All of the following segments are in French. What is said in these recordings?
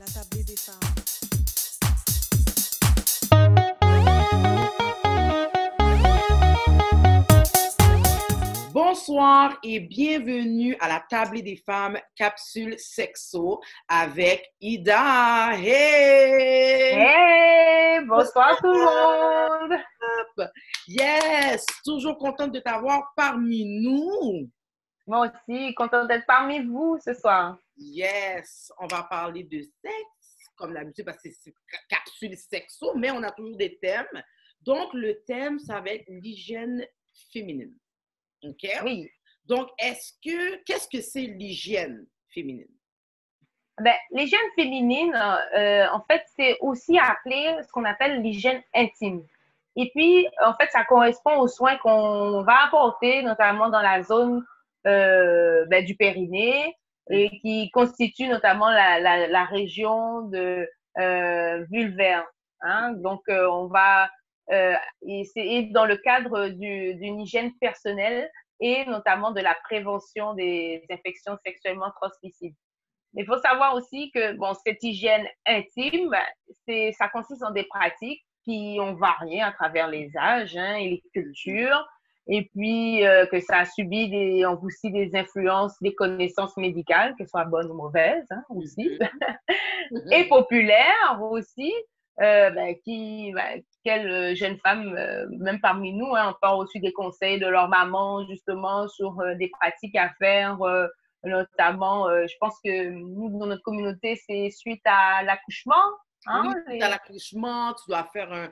La tablée des femmes. Bonsoir et bienvenue à la tablée des femmes capsule sexo avec Ida. Hey! Hey! Bonsoir tout le monde! Yes! Toujours contente de t'avoir parmi nous. Moi aussi, contente d'être parmi vous ce soir. Yes! On va parler de sexe, comme d'habitude, parce que c'est capsule sexo, mais on a toujours des thèmes. Donc, le thème, ça va être l'hygiène féminine. OK? Oui. Donc, qu'est-ce que c'est l'hygiène féminine? Ben, l'hygiène féminine, en fait, c'est aussi appelé ce qu'on appelle l'hygiène intime. Et puis, en fait, ça correspond aux soins qu'on va apporter, notamment dans la zone du périnée, et qui constitue notamment la région de vulvaire. Hein? Donc, on va, et c'est dans le cadre d'une hygiène personnelle et notamment de la prévention des infections sexuellement transmissibles. Il faut savoir aussi que bon, cette hygiène intime, ça consiste en des pratiques qui ont varié à travers les âges et les cultures, et puis que ça a subi aussi des influences, des connaissances médicales, qu'elles soient bonnes ou mauvaises aussi, et populaires aussi. Quelle jeune femme, même parmi nous, on peut aussi des conseils de leur maman justement sur des pratiques à faire. Notamment, je pense que nous, dans notre communauté, c'est suite à l'accouchement. Oui, suite à l'accouchement, tu dois faire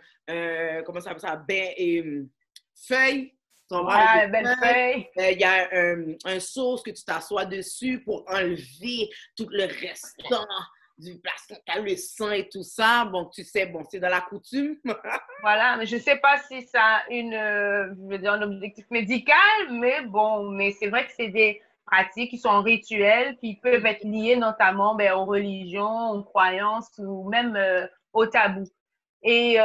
comment ça s'appelle ça, feuille. Ouais, belle feuille. Il y a un sauce que tu t'assois dessus pour enlever tout le restant du plastique, le sang et tout ça. Bon, tu sais, bon, c'est dans la coutume. Voilà, mais je ne sais pas si ça a je veux dire, un objectif médical, mais bon, mais c'est vrai que c'est des pratiques qui sont rituelles, qui peuvent être liées notamment aux religions, aux croyances ou même aux tabous. Et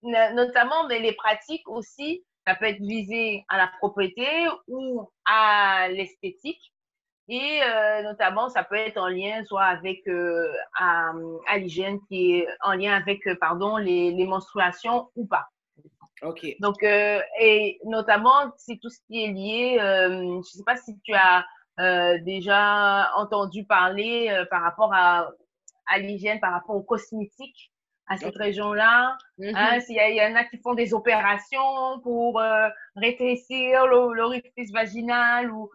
notamment, les pratiques aussi, ça peut être visé à la propreté ou à l'esthétique. Et notamment, ça peut être en lien soit avec à l'hygiène qui est en lien avec les menstruations ou pas. OK. Donc, et notamment, c'est tout ce qui est lié, je ne sais pas si tu as déjà entendu parler par rapport à l'hygiène, par rapport aux cosmétiques à cette région-là. Hein, il y en a qui font des opérations pour rétrécir l'orifice vaginal ou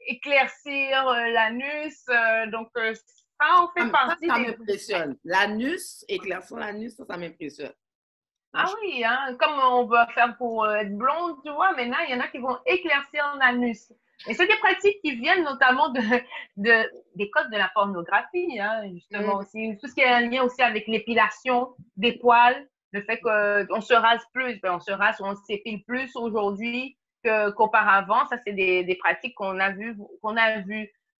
éclaircir l'anus. Donc, ça en fait partie ça des... m'impressionne. L'anus, éclaircir l'anus, ça m'impressionne. Ah oui, hein, comme on va faire pour être blonde, tu vois, maintenant, il y en a qui vont éclaircir l'anus. Et c'est des pratiques qui viennent notamment des codes de la pornographie, hein, justement aussi. Tout ce qui est en lien aussi avec l'épilation des poils, le fait qu'on se rase plus, on se rase ou on s'épile plus aujourd'hui qu'auparavant. Ça, c'est des pratiques qu'on a vues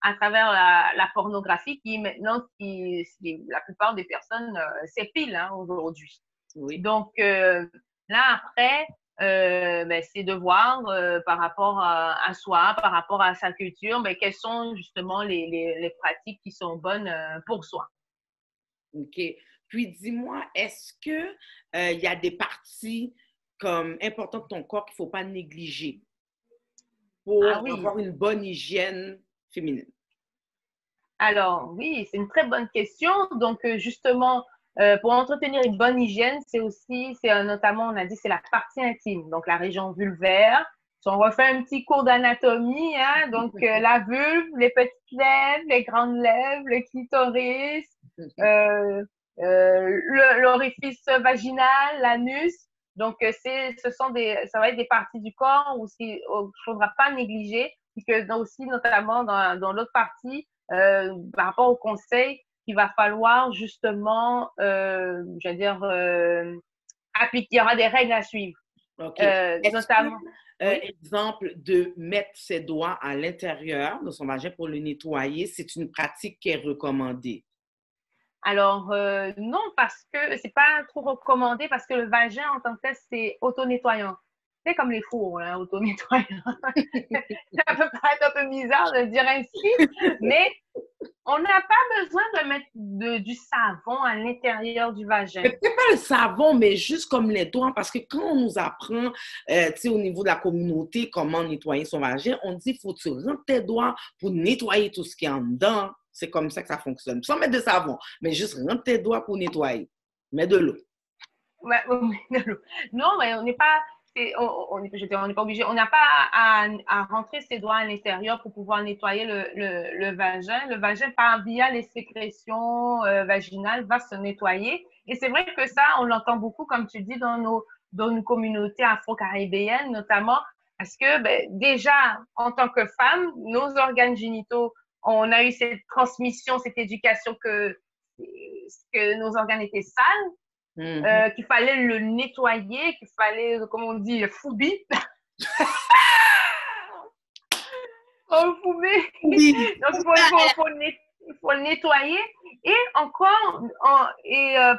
à travers la pornographie qui maintenant, la plupart des personnes s'épilent aujourd'hui. Oui. Donc, là, après, c'est de voir par rapport à soi, par rapport à sa culture, quelles sont justement les pratiques qui sont bonnes pour soi. OK. Puis, dis-moi, est-ce que il y a des parties comme importantes de ton corps qu'il ne faut pas négliger pour avoir une bonne hygiène féminine? Alors, oui, c'est une très bonne question. Donc, justement, pour entretenir une bonne hygiène, c'est notamment, on a dit, c'est la partie intime, donc la région vulvaire. Si on refait un petit cours d'anatomie, hein, donc la vulve, les petites lèvres, les grandes lèvres, le clitoris, l'orifice vaginal, l'anus. Donc, ça va être des parties du corps où il ne faudra pas négliger, puis que aussi, notamment dans l'autre partie, par rapport au conseil, il va falloir justement, appliquer. Il y aura des règles à suivre. OK. Notamment. Exemple de mettre ses doigts à l'intérieur de son vagin pour le nettoyer, c'est une pratique qui est recommandée. Alors, non, parce que c'est pas trop recommandé parce que le vagin en tant que tel, c'est auto-nettoyant. c'est comme les fours, là, auto-nettoyants. Ça peut paraître un peu bizarre de dire ainsi, mais on n'a pas besoin de mettre du savon à l'intérieur du vagin. C'est pas le savon, mais juste comme les doigts, parce que quand on nous apprend, au niveau de la communauté, comment nettoyer son vagin, on dit qu'il faut que tu rentres tes doigts pour nettoyer tout ce qui est en dedans. C'est comme ça que ça fonctionne. Sans mettre de savon, mais juste rentre tes doigts pour nettoyer. Mets de l'eau. Ouais, de l'eau. Non, mais on n'est pas, on n'est pas obligé, on n'a pas à rentrer ses doigts à l'intérieur pour pouvoir nettoyer le vagin. Le vagin, via les sécrétions vaginales, va se nettoyer. Et c'est vrai que ça, on l'entend beaucoup, comme tu dis, dans nos communautés afro-caribéennes, notamment, parce que déjà, en tant que femme, nos organes génitaux, on a eu cette transmission, cette éducation que nos organes étaient sales. Qu'il fallait le nettoyer, qu'il fallait, comme on dit, le foubi. Un foubi. Oui. Donc, il faut le nettoyer. Et encore,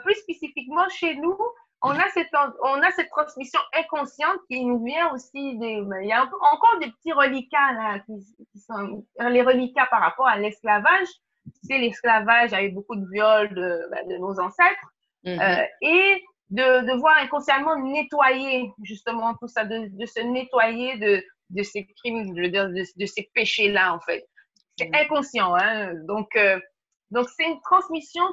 plus spécifiquement chez nous, on a cette transmission inconsciente qui nous vient aussi il y a encore des petits reliquats là, qui sont les reliquats par rapport à l'esclavage. C'est l'esclavage avec beaucoup de viols de nos ancêtres. Et de voir inconsciemment nettoyer justement tout ça, de se nettoyer de ces crimes, je veux dire, de ces péchés-là, en fait. C'est inconscient, hein. Donc c'est une transmission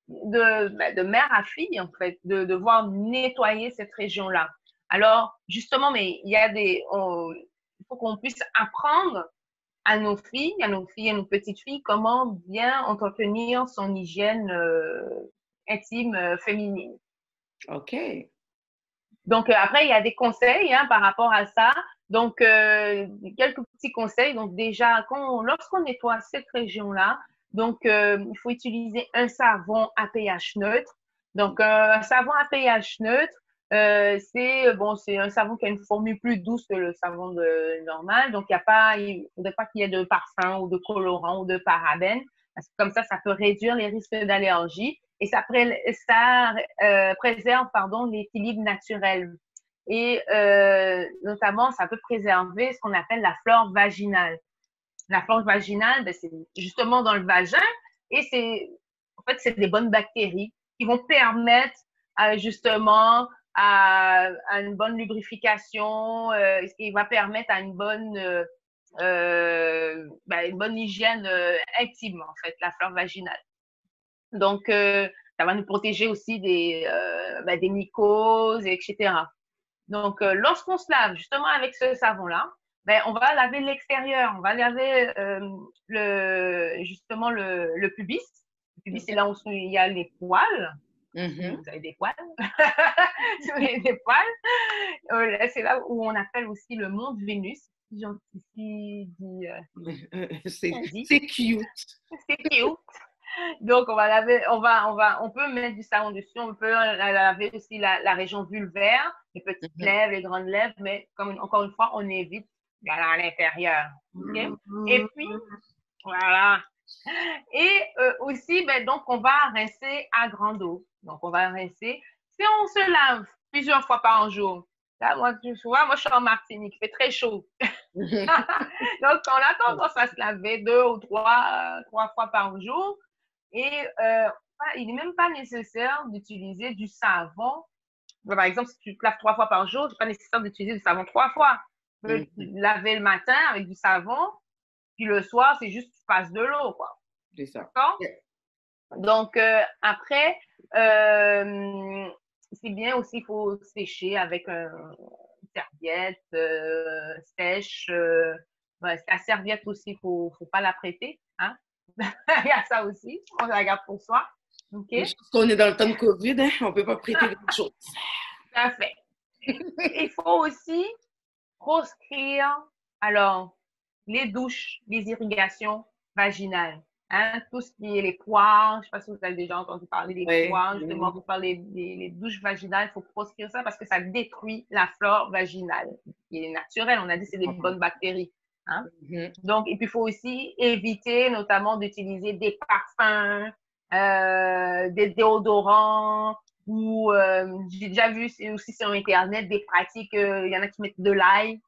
de mère à fille, en fait, de devoir nettoyer cette région-là. Alors, justement, mais il faut qu'on puisse apprendre à nos filles, à nos petites filles, comment bien entretenir son hygiène intime féminine. OK. Donc, après, il y a des conseils par rapport à ça. Donc, quelques petits conseils. Donc, déjà, lorsqu'on nettoie cette région-là, donc, il faut utiliser un savon à pH neutre. Donc, un savon à pH neutre, c'est un savon qui a une formule plus douce que le savon normal. Donc, il ne faudrait pas qu'il y ait de parfum ou de colorant ou de parabènes. Parce que comme ça peut réduire les risques d'allergie et ça préserve l'équilibre naturel. Et notamment, ça peut préserver ce qu'on appelle la flore vaginale. La flore vaginale, c'est justement dans le vagin et c'est des bonnes bactéries qui vont permettre justement à une bonne lubrification, ce qui va permettre à une bonne hygiène intime, en fait, la flore vaginale. Donc, ça va nous protéger aussi des mycoses, etc. Donc, lorsqu'on se lave justement avec ce savon-là, on va laver l'extérieur, on va laver justement le pubis. Le pubis, c'est là où il y a les poils. Vous avez des poils. Vous avez des poils. C'est là où on appelle aussi le mont de Vénus. C'est cute. C'est cute. Donc, on peut mettre du savon dessus, on peut laver aussi la région vulvaire, les petites lèvres, les grandes lèvres, mais encore une fois, on évite d'aller à l'intérieur. Okay? Et puis, voilà. Et aussi, donc, on va rincer à grande eau. Donc, on va rincer. Si on se lave plusieurs fois par jour, là, moi, je suis en Martinique, il fait très chaud. Donc, on a tendance à se laver 2 ou 3 fois par jour. Et il n'est même pas nécessaire d'utiliser du savon. Par exemple, si tu te laves 3 fois par jour, ce n'est pas nécessaire d'utiliser du savon 3 fois. Tu peux laver le matin avec du savon, puis le soir, c'est juste que tu passes de l'eau, quoi. C'est ça. Donc, après, c'est bien aussi, il faut sécher avec une serviette sèche. La serviette aussi, il ne faut pas la prêter, hein. Il y a ça aussi, on la garde pour soi. Okay? Parce qu'on est dans le temps de COVID, hein, on ne peut pas prêter grand chose. Tout à fait. Il faut aussi proscrire, alors, les douches, les irrigations vaginales. Hein, tout ce qui est les poires, je ne sais pas si vous avez déjà entendu parler des poires, justement, pour faire les douches vaginales, il faut proscrire ça parce que ça détruit la flore vaginale, qui est naturelle. On a dit que c'est des bonnes bactéries. Hein? Donc, et puis, il faut aussi éviter notamment d'utiliser des parfums, des déodorants, Ou j'ai déjà vu aussi sur Internet des pratiques, il y en a qui mettent de l'ail.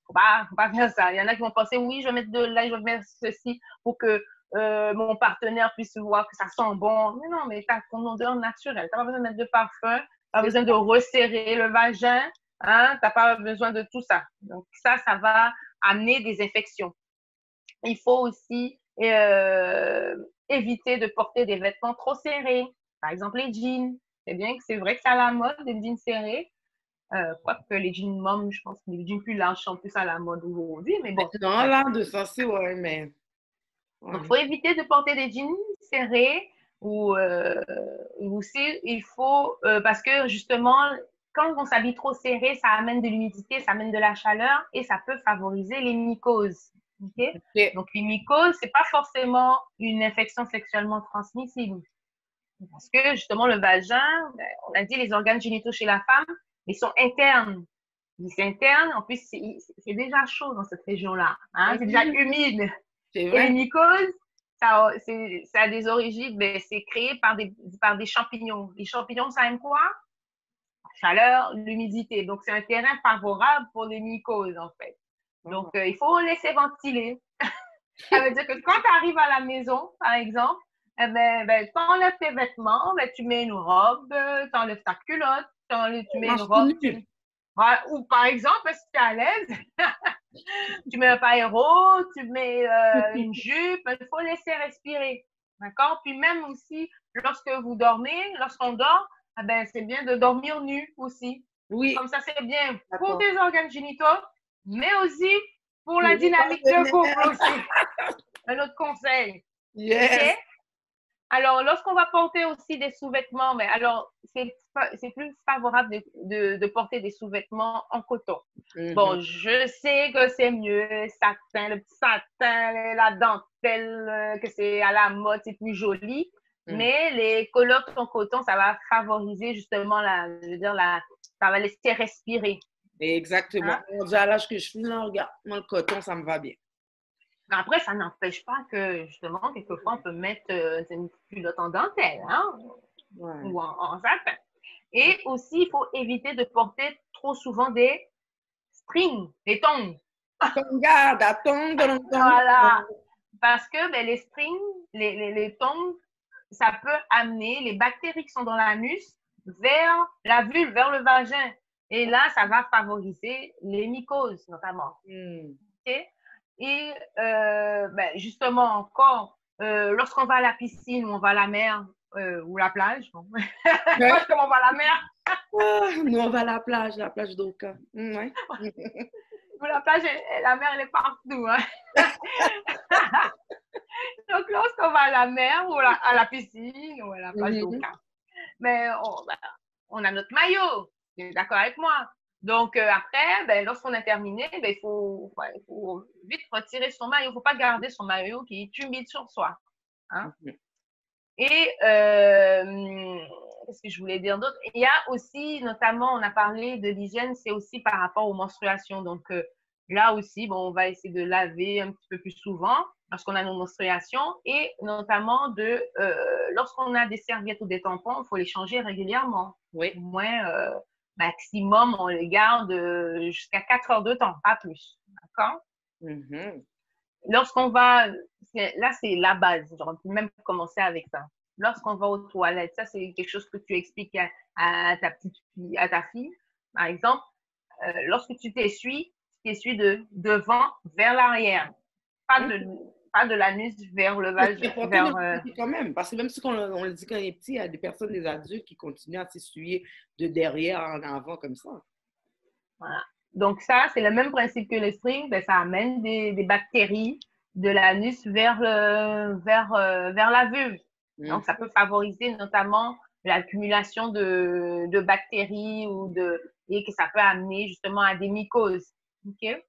Faut pas faire ça. Il y en a qui vont penser, oui, je vais mettre de l'ail, je vais mettre ceci pour que mon partenaire puisse voir que ça sent bon. Mais non, mais tu as ton odeur naturelle. Tu n'as pas besoin de mettre de parfum, tu n'as pas besoin de resserrer le vagin, hein? Tu n'as pas besoin de tout ça. Donc ça va amener des infections. Il faut aussi éviter de porter des vêtements trop serrés. Par exemple, les jeans. C'est vrai que c'est à la mode, des jeans serrés. Quoique les jeans mom, je pense que les jeans plus larges sont plus à la mode aujourd'hui, mais bon. Non, là, de ça, c'est ouais, mais. Ouais. Donc, il faut éviter de porter des jeans serrés ou aussi, il faut, parce que justement, quand on s'habille trop serré, ça amène de l'humidité, ça amène de la chaleur et ça peut favoriser les mycoses. Okay? Okay. Donc, les mycoses, c'est pas forcément une infection sexuellement transmissible. Parce que justement, le vagin, on a dit les organes génitaux chez la femme, ils sont internes. C'est interne, en plus, c'est déjà chaud dans cette région-là. Hein? C'est déjà humide. Et les mycoses, ça a des origines, c'est créé par des champignons. Les champignons, ça aime quoi? La chaleur, l'humidité. Donc, c'est un terrain favorable pour les mycoses, en fait. Donc, il faut laisser ventiler. Ça veut dire que quand tu arrives à la maison, par exemple, tu enlèves tes vêtements, tu mets une robe, tu enlèves ta culotte, tu mets une robe. Ou par exemple, si tu es à l'aise, tu mets un pailletteau, tu mets une jupe, il faut laisser respirer. D'accord? Puis même aussi, lorsque vous dormez, lorsqu'on dort, c'est bien de dormir nu aussi. Oui. Comme ça, c'est bien pour tes organes génitaux, mais aussi pour la dynamique de couple aussi. Un autre conseil. Yes. Okay? Alors, lorsqu'on va porter aussi des sous-vêtements, mais alors, c'est plus favorable de porter des sous-vêtements en coton. Bon, je sais que c'est mieux, satin, le petit satin, la dentelle, que c'est à la mode, c'est plus joli. Mais les colocs en coton, ça va favoriser justement ça va laisser respirer. Exactement. Hein? À l'âge que je suis là, regarde, moi, le coton, ça me va bien. Après, ça n'empêche pas que, justement, quelquefois, on peut mettre une culotte en dentelle, hein? Ouais. Ou en satin. Et aussi, il faut éviter de porter trop souvent des strings, des tongs. Voilà. Parce que les strings, les tongs, ça peut amener les bactéries qui sont dans l'anus vers la vulve, vers le vagin. Et là, ça va favoriser les mycoses, notamment. Okay? Et justement encore, lorsqu'on va à la piscine ou on va à la mer ou la plage, bon. Parce qu'on va à la mer. Nous, on va à la plage d'Oka. Ouais. La plage, la mer, elle est partout. Hein? Donc, lorsqu'on va à la mer ou à la piscine ou à la plage d'Oka, mais on a notre maillot. Tu es d'accord avec moi? Donc, après, lorsqu'on a terminé, il faut vite retirer son maillot. Il ne faut pas garder son maillot qui est humide sur soi. Hein? Et qu'est-ce que je voulais dire d'autre? Il y a aussi, notamment, on a parlé de l'hygiène, c'est aussi par rapport aux menstruations. Donc, là aussi, on va essayer de laver un petit peu plus souvent lorsqu'on a nos menstruations et notamment lorsqu'on a des serviettes ou des tampons, il faut les changer régulièrement. Oui. Au moins, maximum, on les garde jusqu'à 4 heures de temps, pas plus. D'accord? Lorsqu'on va, là, c'est la base. On peut même commencer avec ça. Lorsqu'on va aux toilettes, ça, c'est quelque chose que tu expliques à ta petite fille, à ta fille, par exemple. Lorsque tu t'essuies de devant vers l'arrière. Pas de l'anus vers le vagin. Quand même, parce que même si on le dit quand il est petit, il y a des personnes, des adultes qui continuent à s'essuyer de derrière en avant comme ça. Voilà. Donc ça, c'est le même principe que le string. Ça amène des bactéries de l'anus vers la vulve. Donc ça peut favoriser notamment l'accumulation de bactéries et que ça peut amener justement à des mycoses. Okay?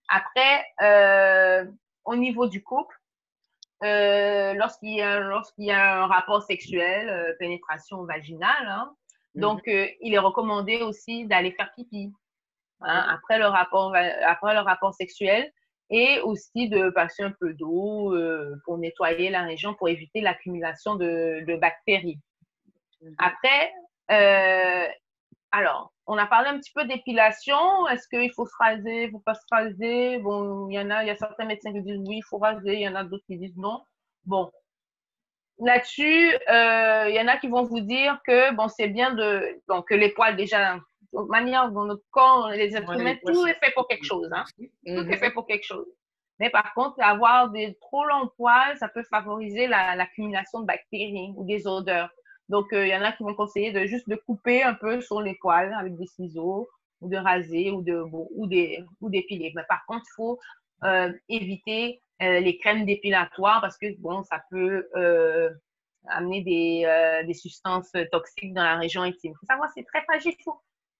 Après, au niveau du couple, lorsqu'il y a un rapport sexuel, pénétration vaginale, hein, donc il est recommandé aussi d'aller faire pipi après le rapport sexuel et aussi de passer un peu d'eau pour nettoyer la région pour éviter l'accumulation de bactéries. Après, alors, on a parlé un petit peu d'épilation. Est-ce qu'il faut se raser, il ne faut pas se raser? Bon, il y a certains médecins qui disent oui, il faut raser, il y en a d'autres qui disent non. Bon, là-dessus, il y en a qui vont vous dire que bon, c'est bien que les poils déjà, de manière dont notre corps, les êtres humains, tout est fait pour quelque chose, hein. Tout est fait pour quelque chose. Mais par contre, avoir des trop longs poils, ça peut favoriser l'accumulation de bactéries ou des odeurs. Donc, il y en a qui vont conseiller de juste de couper un peu sur les poils avec des ciseaux ou de raser ou d'épiler. Mais par contre, il faut éviter les crèmes dépilatoires parce que bon, ça peut amener des substances toxiques dans la région intime. Il faut savoir, c'est très fragile.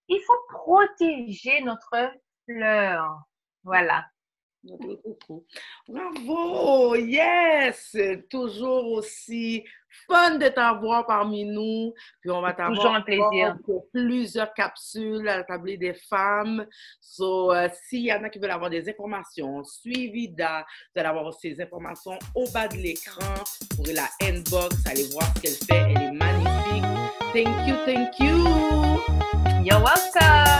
Il faut protéger notre fleur. Voilà. Bravo! Yes! Toujours aussi fun de t'avoir parmi nous. Puis on va t'avoir toujours un plaisir pour plusieurs capsules à la table des femmes. So, s'il y en a qui veulent avoir des informations, suivi Vida, vous allez avoir ces informations au bas de l'écran. Vous pourrez la inbox, allez voir ce qu'elle fait. Elle est magnifique. Thank you, thank you. You're welcome.